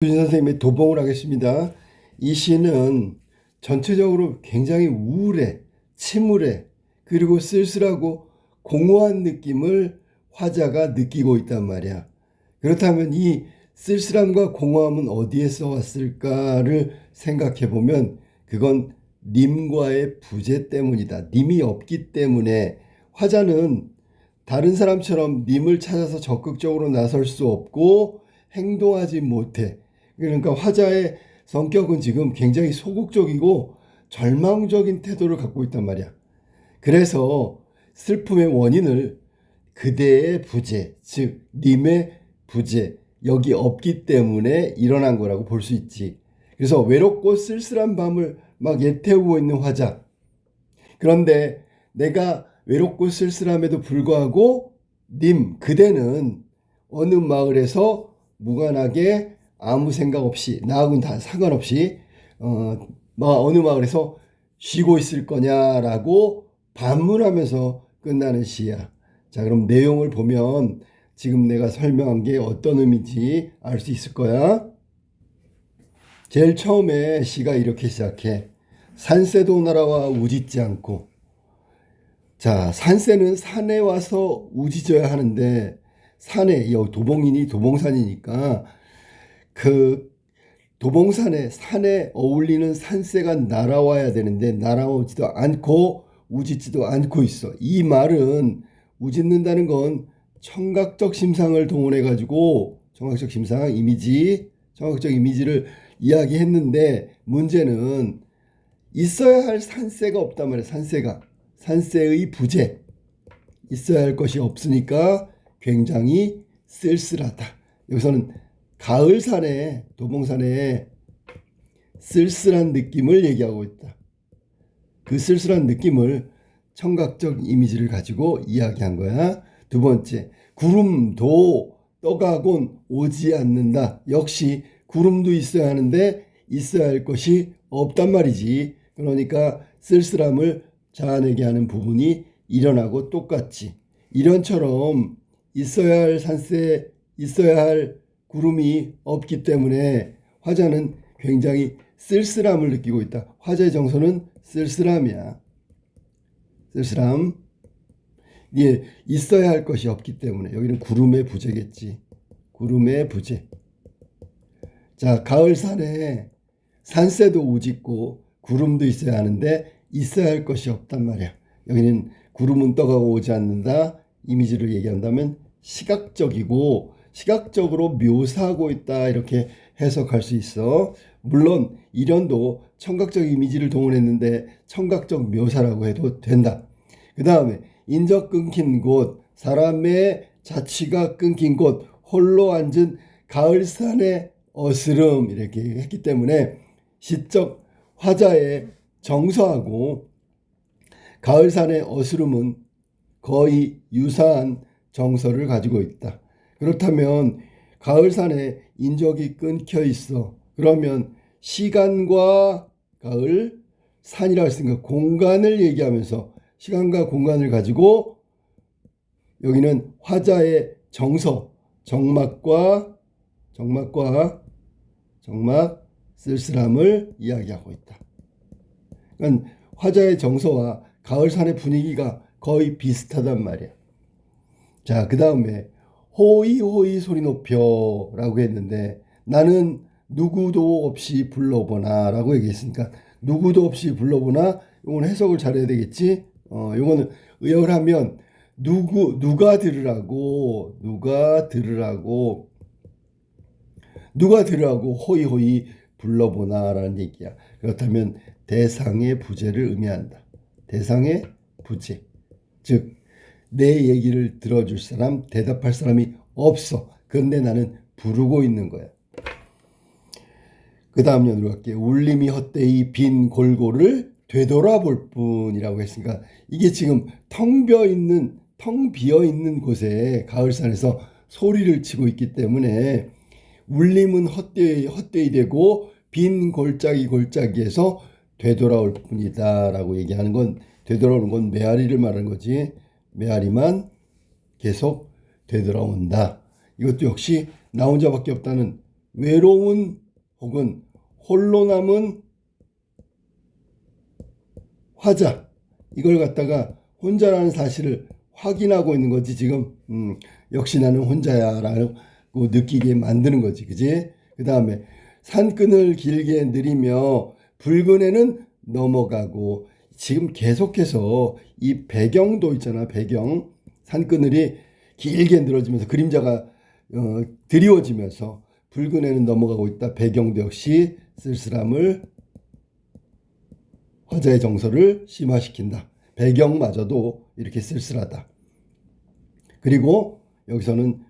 주진 선생님의 도봉을 하겠습니다. 이 시는 전체적으로 굉장히 우울해, 침울해, 그리고 쓸쓸하고 공허한 느낌을 화자가 느끼고 있단 말이야. 그렇다면 이 쓸쓸함과 공허함은 어디에서 왔을까를 생각해 보면 그건 님과의 부재 때문이다. 님이 없기 때문에 화자는 다른 사람처럼 님을 찾아서 적극적으로 나설 수 없고 행동하지 못해. 그러니까 화자의 성격은 지금 굉장히 소극적이고 절망적인 태도를 갖고 있단 말이야. 그래서 슬픔의 원인을 그대의 부재, 즉 님의 부재, 여기 없기 때문에 일어난 거라고 볼 수 있지. 그래서 외롭고 쓸쓸한 밤을 막 애태우고 있는 화자. 그런데 내가 외롭고 쓸쓸함에도 불구하고 님, 그대는 어느 마을에서 무관하게 아무 생각 없이 나하고는 다 상관없이 어느 마을에서 쉬고 있을 거냐라고 반문하면서 끝나는 시야. 자, 그럼 내용을 보면 지금 내가 설명한 게 어떤 의미인지 알 수 있을 거야. 제일 처음에 시가 이렇게 시작해. 산새도 날아와 우짖지 않고. 자, 산새는 산에 와서 우짖어야 하는데 산에 도봉이니 도봉산이니까 그 도봉산에 산에 어울리는 산새가 날아와야 되는데 날아오지도 않고 우짖지도 않고 있어. 이 말은 우짖는다는 건 청각적 심상을 동원해 가지고 청각적 심상 이미지, 청각적 이미지를 이야기했는데 문제는 있어야 할 산새가 없단 말이야. 산새의 부재. 있어야 할 것이 없으니까 굉장히 쓸쓸하다. 여기서는 가을산에 도봉산에 쓸쓸한 느낌을 얘기하고 있다. 그 쓸쓸한 느낌을 청각적 이미지를 가지고 이야기한 거야. 두 번째, 구름도 떠가곤 오지 않는다. 역시 구름도 있어야 하는데 있어야 할 것이 없단 말이지. 그러니까 쓸쓸함을 자아내게 하는 부분이 일어나고 똑같지. 이런처럼 있어야 할 산새, 있어야 할 구름이 없기 때문에 화자는 굉장히 쓸쓸함을 느끼고 있다. 화자의 정서는 쓸쓸함이야. 쓸쓸함. 예, 있어야 할 것이 없기 때문에 여기는 구름의 부재겠지. 구름의 부재. 자, 가을산에 산새도 우짖고 구름도 있어야 하는데 있어야 할 것이 없단 말이야. 여기는 구름은 떠가고 오지 않는다. 이미지를 얘기한다면 시각적으로 묘사하고 있다. 이렇게 해석할 수 있어. 물론 이련도 청각적 이미지를 동원했는데 청각적 묘사라고 해도 된다. 그 다음에 인적 끊긴 곳, 사람의 자취가 끊긴 곳, 홀로 앉은 가을산의 어스름 이렇게 했기 때문에 시적 화자의 정서하고 가을산의 어스름은 거의 유사한 정서를 가지고 있다. 그렇다면 가을산에 인적이 끊겨 있어. 그러면 시간과 가을, 산이라 했으니까 공간을 얘기하면서 시간과 공간을 가지고 여기는 화자의 정서, 정막, 쓸쓸함을 이야기하고 있다. 그러니까 화자의 정서와 가을산의 분위기가 거의 비슷하단 말이야. 자, 그 다음에 호이호이 소리 높여 라고 했는데 나는 누구도 없이 불러보나 라고 얘기했으니까 누구도 없이 불러보나 이건 해석을 잘해야 되겠지. 이거는 의역을 하면 누가 들으라고 호이호이 불러보나 라는 얘기야. 그렇다면 대상의 부재를 의미한다. 대상의 부재. 즉 내 얘기를 들어줄 사람, 대답할 사람이 없어. 그런데 나는 부르고 있는 거야. 그 다음 연으로 갈게요. 울림이 헛되이 빈 골고를 되돌아볼 뿐이라고 했으니까 이게 지금 텅 비어 있는 곳에 가을산에서 소리를 치고 있기 때문에 울림은 헛되이 되고 빈 골짜기에서 되돌아올 뿐이다 라고 얘기하는 건 되돌아오는 건 메아리를 말하는 거지. 메아리만 계속 되돌아온다. 이것도 역시 나 혼자밖에 없다는 외로운 혹은 홀로 남은 화자, 이걸 갖다가 혼자라는 사실을 확인하고 있는 거지. 지금 역시 나는 혼자야 라고 느끼게 만드는 거지. 그지? 그 다음에 산끈을 길게 느리며 붉은 해는 넘어가고, 지금 계속해서 이 배경도 있잖아. 배경 산그늘이 길게 늘어지면서 그림자가 드리워지면서 붉은 해는 넘어가고 있다. 배경도 역시 쓸쓸함을, 화자의 정서를 심화시킨다. 배경마저도 이렇게 쓸쓸하다. 그리고 여기서는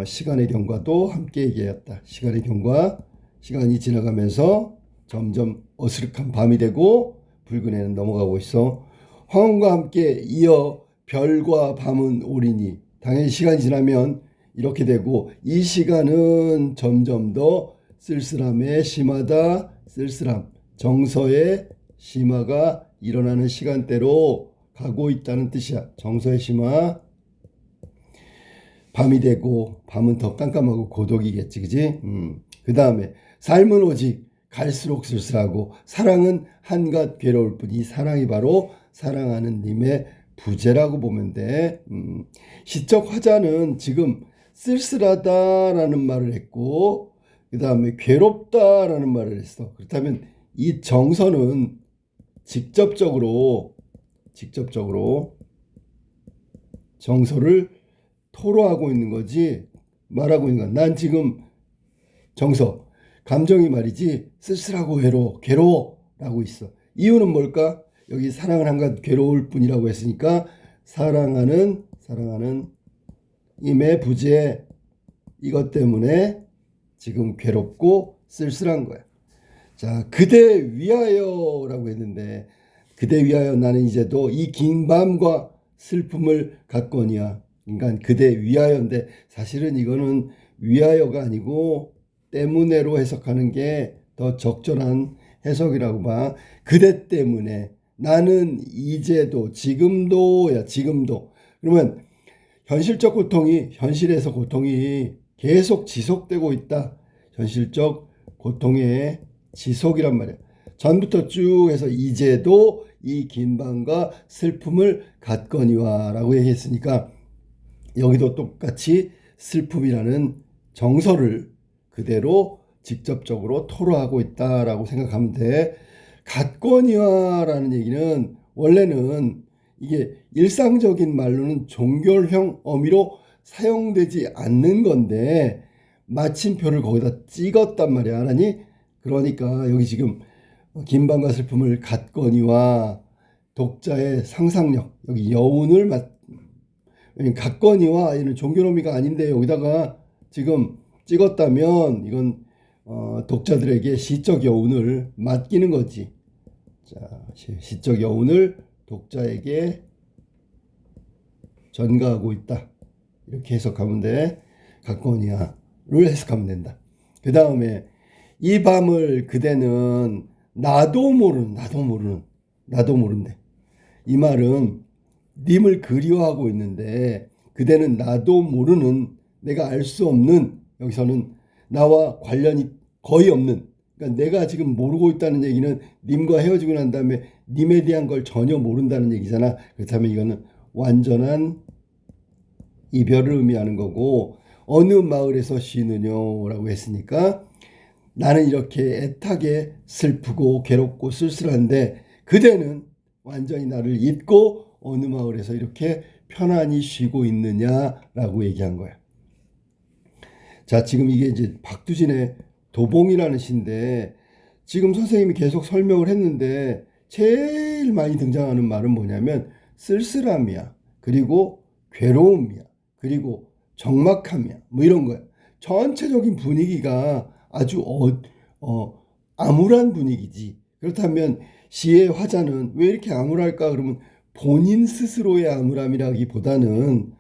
시간의 경과도 함께 얘기했다. 시간의 경과, 시간이 지나가면서 점점 어스름한 밤이 되고 붉은 해는 넘어가고 있어. 황혼과 함께 이어 별과 밤은 오리니, 당연히 시간이 지나면 이렇게 되고, 이 시간은 점점 더 쓸쓸함에 심하다. 쓸쓸함, 정서의 심화가 일어나는 시간대로 가고 있다는 뜻이야. 정서의 심화. 밤이 되고, 밤은 더 깜깜하고 고독이겠지, 그지? 그 다음에 삶은 오직 갈수록 쓸쓸하고 사랑은 한갓 괴로울 뿐. 이 사랑이 바로 사랑하는 님의 부재라고 보면 돼. 시적 화자는 지금 쓸쓸하다라는 말을 했고, 그 다음에 괴롭다라는 말을 했어. 그렇다면 이 정서는 직접적으로 정서를 토로하고 있는 거지, 말하고 있는 거야. 난 지금 정서, 감정이 말이지 쓸쓸하고 괴로워라고 있어. 이유는 뭘까? 여기 사랑은 한갓 괴로울 뿐이라고 했으니까 사랑하는 임의 부재, 이것 때문에 지금 괴롭고 쓸쓸한 거야. 자, 그대 위하여라고 했는데, 그대 위하여 나는 이제도 이 긴 밤과 슬픔을 갖거니와. 그러니까 그대 위하여인데 사실은 이거는 위하여가 아니고 때문에로 해석하는 게 더 적절한 해석이라고 봐. 그대 때문에 나는 이제도, 지금도야, 지금도. 그러면 현실적 고통이, 현실에서 고통이 계속 지속되고 있다. 현실적 고통의 지속이란 말이야. 전부터 쭉 해서 이제도 이 긴 밤과 슬픔을 갖거니와 라고 얘기했으니까, 여기도 똑같이 슬픔이라는 정서를 그대로 직접적으로 토로하고 있다라고 생각하면 돼. 갖거니와라는 얘기는 원래는 이게 일상적인 말로는 종결형 어미로 사용되지 않는 건데 마침표를 거기다 찍었단 말이야. 알았니? 그러니까 여기 지금 긴밤과 슬픔을 갖거니와, 독자의 상상력, 여기 여운을 갖거니와, 이는 종교노미가 아닌데 여기다가 지금 찍었다면 이건 독자들에게 시적 여운을 맡기는 거지. 자, 시적 여운을 독자에게 전가하고 있다. 이렇게 해석하면 돼. 갖거니와를 해석하면 된다. 그 다음에 이 밤을 그대는 나도 모르는데, 이 말은 님을 그리워하고 있는데, 그대는 나도 모르는, 내가 알 수 없는, 여기서는 나와 관련이 거의 없는, 그러니까 내가 지금 모르고 있다는 얘기는 님과 헤어지고 난 다음에 님에 대한 걸 전혀 모른다는 얘기잖아. 그렇다면 이거는 완전한 이별을 의미하는 거고, 어느 마을에서 쉬느냐라고 했으니까 나는 이렇게 애타게 슬프고 괴롭고 쓸쓸한데 그대는 완전히 나를 잊고 어느 마을에서 이렇게 편안히 쉬고 있느냐라고 얘기한 거야. 자, 지금 이게 이제 박두진의 도봉이라는 시인데, 지금 선생님이 계속 설명을 했는데 제일 많이 등장하는 말은 뭐냐면 쓸쓸함이야. 그리고 괴로움이야. 그리고 적막함이야. 뭐 이런 거야. 전체적인 분위기가 아주 암울한 분위기지. 그렇다면 시의 화자는 왜 이렇게 암울할까? 그러면 본인 스스로의 암울함이라기보다는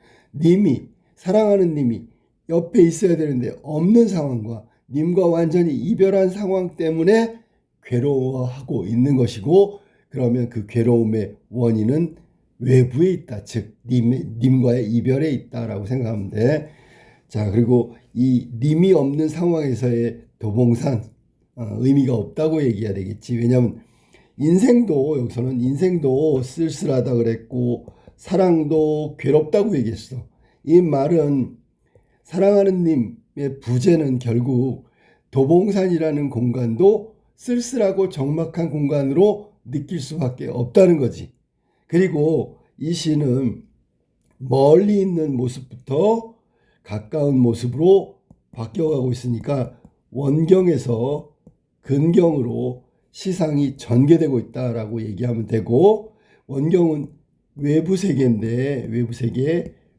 사랑하는 님이 옆에 있어야 되는데 없는 상황과 님과 완전히 이별한 상황 때문에 괴로워하고 있는 것이고, 그러면 그 괴로움의 원인은 외부에 있다. 즉 님과의 이별에 있다라고 생각하면 돼. 자, 그리고 이 님이 없는 상황에서의 도봉산 의미가 없다고 얘기해야 되겠지. 왜냐하면 인생도 여기서는 인생도 쓸쓸하다 그랬고 사랑도 괴롭다고 얘기했어. 이 말은 사랑하는 님의 부재는 결국 도봉산이라는 공간도 쓸쓸하고 적막한 공간으로 느낄 수밖에 없다는 거지. 그리고 이 시는 멀리 있는 모습부터 가까운 모습으로 바뀌어가고 있으니까 원경에서 근경으로 시상이 전개되고 있다라고 얘기하면 되고, 원경은 외부 세계인데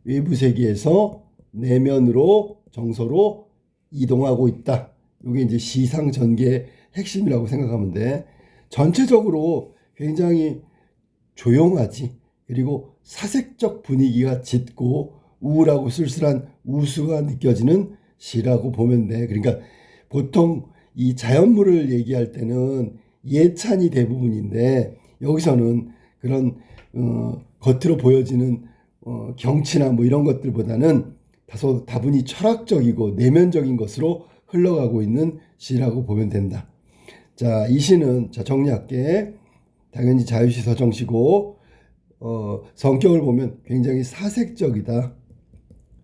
외부 세계에서 내면으로 정서로 이동하고 있다. 이게 이제 시상 전개의 핵심이라고 생각하면 돼. 전체적으로 굉장히 조용하지. 그리고 사색적 분위기가 짙고 우울하고 쓸쓸한 우수가 느껴지는 시라고 보면 돼. 그러니까 보통 이 자연물을 얘기할 때는 예찬이 대부분인데 여기서는 그런 겉으로 보여지는 경치나 뭐 이런 것들보다는 다소 다분히 철학적이고 내면적인 것으로 흘러가고 있는 시라고 보면 된다. 자, 이 시는 자 정리할게. 당연히 자유시 서정시고 성격을 보면 굉장히 사색적이다.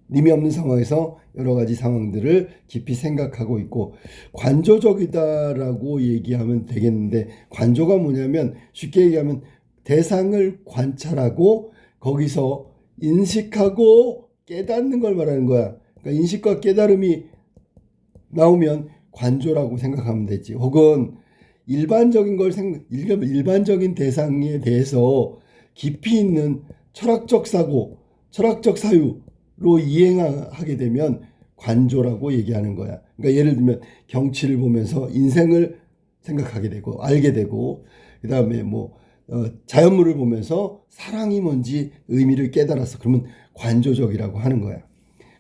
님이 없는 상황에서 여러 가지 상황들을 깊이 생각하고 있고 관조적이다라고 얘기하면 되겠는데, 관조가 뭐냐면 쉽게 얘기하면 대상을 관찰하고 거기서 인식하고 깨닫는 걸 말하는 거야. 그러니까 인식과 깨달음이 나오면 관조라고 생각하면 되지. 혹은 일반적인 대상에 대해서 깊이 있는 철학적 사고, 철학적 사유로 이행하게 되면 관조라고 얘기하는 거야. 그러니까 예를 들면 경치를 보면서 인생을 생각하게 되고 알게 되고, 그 다음에 뭐 자연물을 보면서 사랑이 뭔지 의미를 깨달아서 그러면 관조적이라고 하는 거야.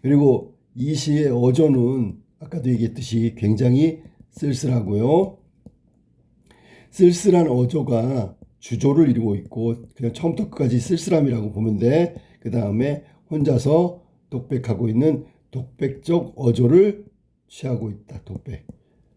그리고 이 시의 어조는 아까도 얘기했듯이 굉장히 쓸쓸하고요. 쓸쓸한 어조가 주조를 이루고 있고 그냥 처음부터 끝까지 쓸쓸함이라고 보면 돼. 그 다음에 혼자서 독백하고 있는 독백적 어조를 취하고 있다. 독백.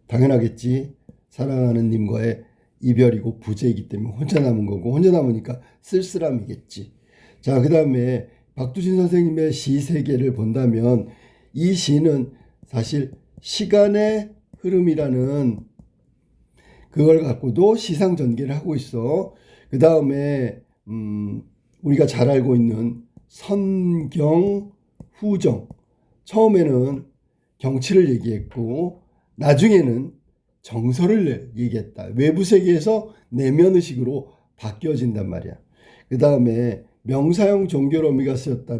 당연하겠지. 사랑하는 님과의 이별이고 부재이기 때문에 혼자 남은 거고, 혼자 남으니까 쓸쓸함이겠지. 자, 그 다음에 박두진 선생님의 시 세계를 본다면 이 시는 사실 시간의 흐름이라는 그걸 갖고도 시상 전개를 하고 있어. 그 다음에 우리가 잘 알고 있는 선경, 후정. 처음에는 경치를 얘기했고 나중에는 정서를 얘기했다. 외부 세계에서 내면 의식으로 바뀌어진단 말이야. 그 다음에 명사형 종결어미가 쓰였다.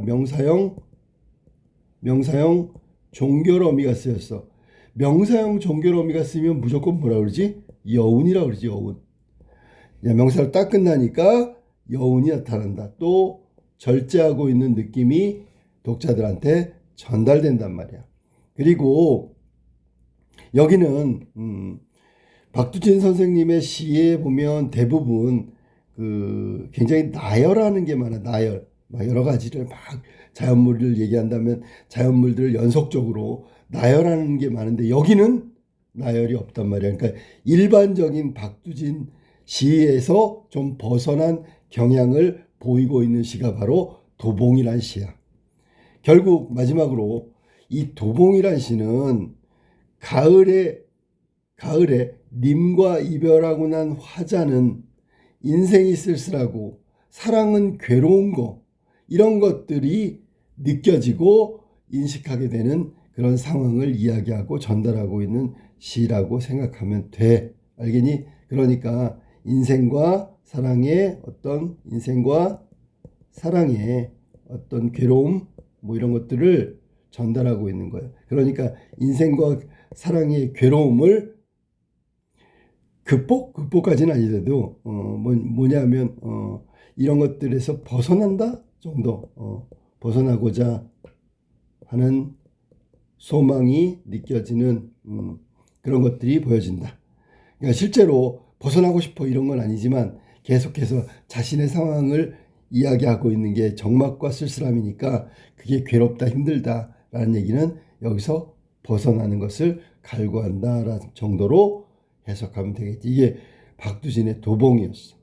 명사형 종결어미가 쓰였어. 명사형 종결어미가 쓰면 무조건 뭐라 그러지? 여운이라 그러지. 여운. 명사를 딱 끝나니까 여운이 나타난다. 또 절제하고 있는 느낌이 독자들한테 전달된단 말이야. 그리고 여기는 박두진 선생님의 시에 보면 대부분 굉장히 나열하는 게 많아. 나열. 막 여러 가지를 막 자연물을 얘기한다면 자연물들을 연속적으로 나열하는 게 많은데 여기는 나열이 없단 말이야. 그러니까 일반적인 박두진 시에서 좀 벗어난 경향을 보이고 있는 시가 바로 도봉이란 시야. 결국 마지막으로 이 도봉이란 시는 가을에 님과 이별하고 난 화자는 인생이 쓸쓸하고 사랑은 괴로운 거, 이런 것들이 느껴지고 인식하게 되는 그런 상황을 이야기하고 전달하고 있는 시라고 생각하면 돼. 알겠니? 그러니까 인생과 사랑의 어떤 괴로움 뭐 이런 것들을 전달하고 있는 거예요. 그러니까 인생과 사랑의 괴로움을 극복까지는 아니더라도 뭐냐면 이런 것들에서 벗어난다 정도, 벗어나고자 하는 소망이 느껴지는 그런 것들이 보여진다. 그러니까 실제로 벗어나고 싶어 이런 건 아니지만 계속해서 자신의 상황을 이야기하고 있는 게 적막과 쓸쓸함이니까 그게 괴롭다 힘들다라는 얘기는 여기서 벗어나는 것을 갈구한다라는 정도로 해석하면 되겠지. 이게 박두진의 도봉이었어.